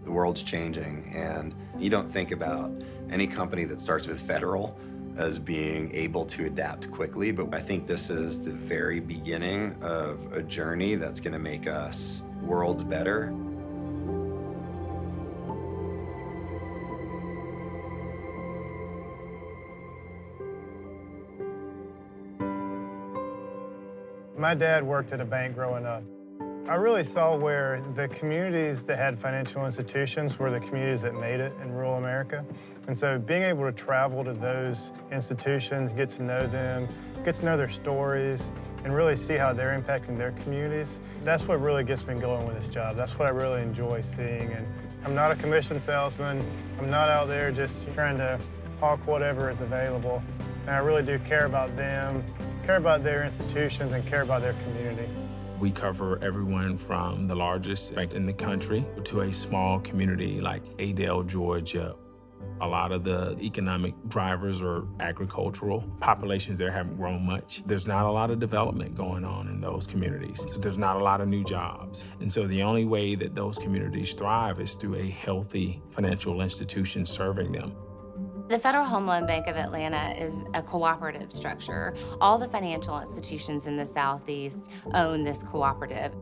The world's changing, and you don't think about any company that starts with federal as being able to adapt quickly, but I think this is the very beginning of a journey that's gonna make us worlds better. My dad worked at a bank growing up. I really saw where the communities that had financial institutions were the communities that made it in rural America. And so being able to travel to those institutions, get to know them, get to know their stories, and really see how they're impacting their communities, that's what really gets me going with this job. That's what I really enjoy seeing. And I'm not a commission salesman. I'm not out there just trying to hawk whatever is available. And I really do care about them, care about their institutions, and care about their community. We cover everyone from the largest bank in the country to a small community like Adel, Georgia. A lot of the economic drivers are agricultural. Populations there haven't grown much. There's not a lot of development going on in those communities. So there's not a lot of new jobs. And so the only way that those communities thrive is through a healthy financial institution serving them. The Federal Home Loan Bank of Atlanta is a cooperative structure. All the financial institutions in the Southeast own this cooperative.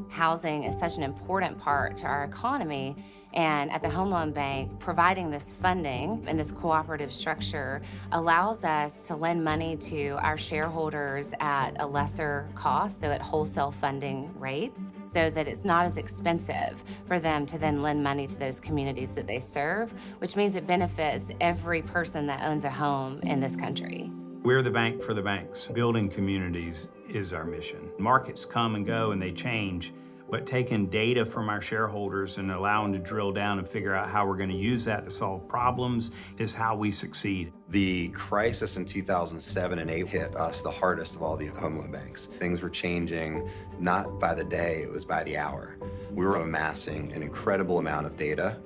Housing is such an important part to our economy, and at the Home Loan Bank, providing this funding and this cooperative structure allows us to lend money to our shareholders at a lesser cost, so at wholesale funding rates, so that it's not as expensive for them to then lend money to those communities that they serve, which means it benefits every person that owns a home in this country. We're the bank for the banks. Building communities is our mission. Markets come and go and they change, but taking data from our shareholders and allowing to drill down and figure out how we're going to use that to solve problems is how we succeed. The crisis in 2007 and 8 hit us the hardest of all the home loan banks. Things were changing not by the day, it was by the hour. We were amassing an incredible amount of data,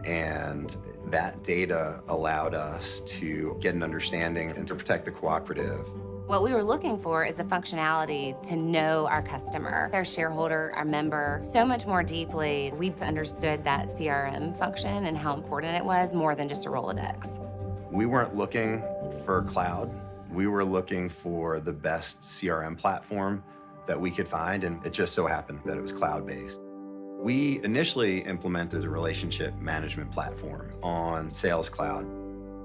and that data allowed us to get an understanding and to protect the cooperative. What we were looking for is the functionality to know our customer, their shareholder, our member, so much more deeply. We understood that CRM function and how important it was, more than just a Rolodex. We weren't looking for cloud. We were looking for the best CRM platform that we could find, and it just so happened that it was cloud-based. We initially implemented a relationship management platform on Sales Cloud.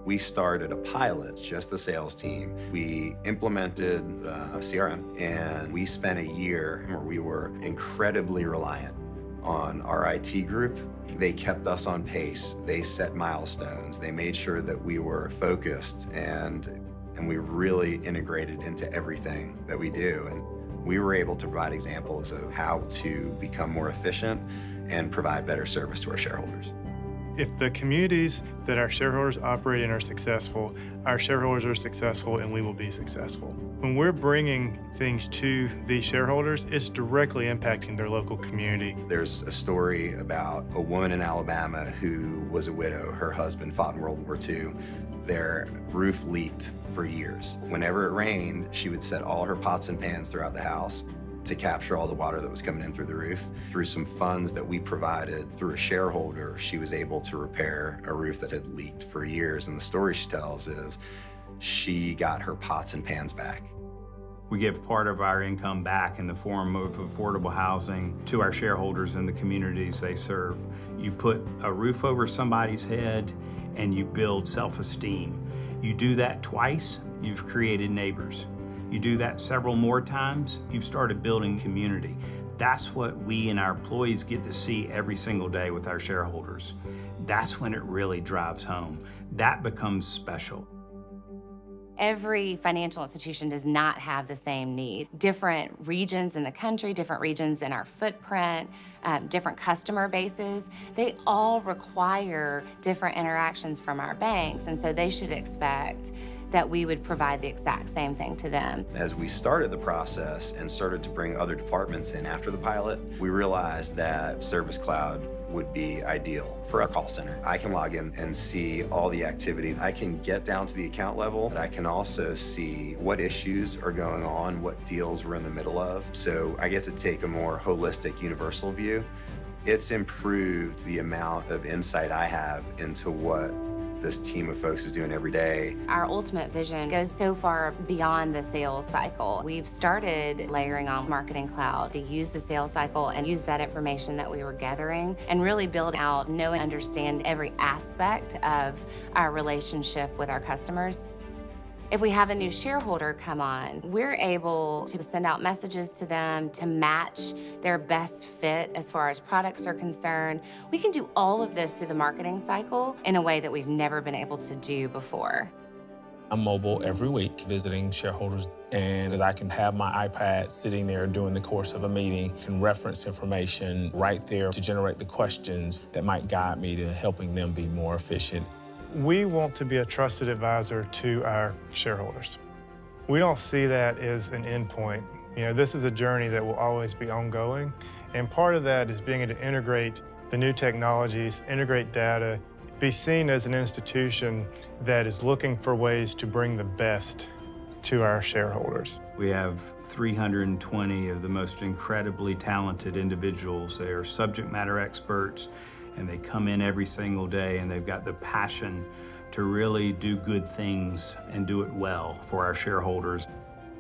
We started a pilot, just the sales team. We implemented CRM, and we spent a year where we were incredibly reliant on our IT group. They kept us on pace. They set milestones. They made sure that we were focused, and we really integrated into everything that we do. And we were able to provide examples of how to become more efficient and provide better service to our shareholders. If the communities that our shareholders operate in are successful, our shareholders are successful, and we will be successful. When we're bringing things to these shareholders, it's directly impacting their local community. There's a story about a woman in Alabama who was a widow. Her husband fought in World War II. Their roof leaked for years. Whenever it rained, she would set all her pots and pans throughout the house to capture all the water that was coming in through the roof. Through some funds that we provided through a shareholder, she was able to repair a roof that had leaked for years. And the story she tells is she got her pots and pans back. We give part of our income back in the form of affordable housing to our shareholders in the communities they serve. You put a roof over somebody's head and you build self-esteem. You do that twice, you've created neighbors. You do that several more times, you've started building community. That's what we and our employees get to see every single day with our shareholders. That's when it really drives home. That becomes special. Every financial institution does not have the same need. Different regions in the country, different regions in our footprint, different customer bases, they all require different interactions from our banks, and so they should expect that we would provide the exact same thing to them. As we started the process and started to bring other departments in after the pilot, we realized that Service Cloud would be ideal for our call center. I can log in and see all the activity. I can get down to the account level, but I can also see what issues are going on, what deals we're in the middle of. So I get to take a more holistic, universal view. It's improved the amount of insight I have into what this team of folks is doing every day. Our ultimate vision goes so far beyond the sales cycle. We've started layering on Marketing Cloud to use the sales cycle and use that information that we were gathering and really build out, know and understand every aspect of our relationship with our customers. If we have a new shareholder come on, we're able to send out messages to them to match their best fit as far as products are concerned. We can do all of this through the marketing cycle in a way that we've never been able to do before. I'm mobile every week visiting shareholders, and I can have my iPad sitting there during the course of a meeting and reference information right there to generate the questions that might guide me to helping them be more efficient. We want to be a trusted advisor to our shareholders. We don't see that as an endpoint. This is a journey that will always be ongoing, and part of that is being able to integrate the new technologies, integrate data, be seen as an institution that is looking for ways to bring the best to our shareholders. We have 320 of the most incredibly talented individuals. They are subject matter experts, and they come in every single day, and they've got the passion to really do good things and do it well for our shareholders.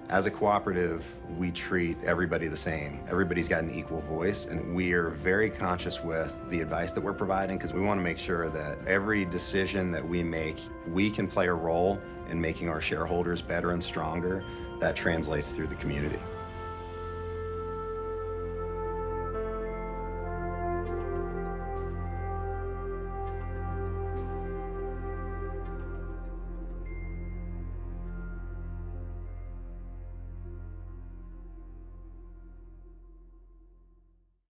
As a cooperative, we treat everybody the same. Everybody's got an equal voice, and we are very conscious with the advice that we're providing because we want to make sure that every decision that we make, we can play a role in making our shareholders better and stronger. That translates through the community.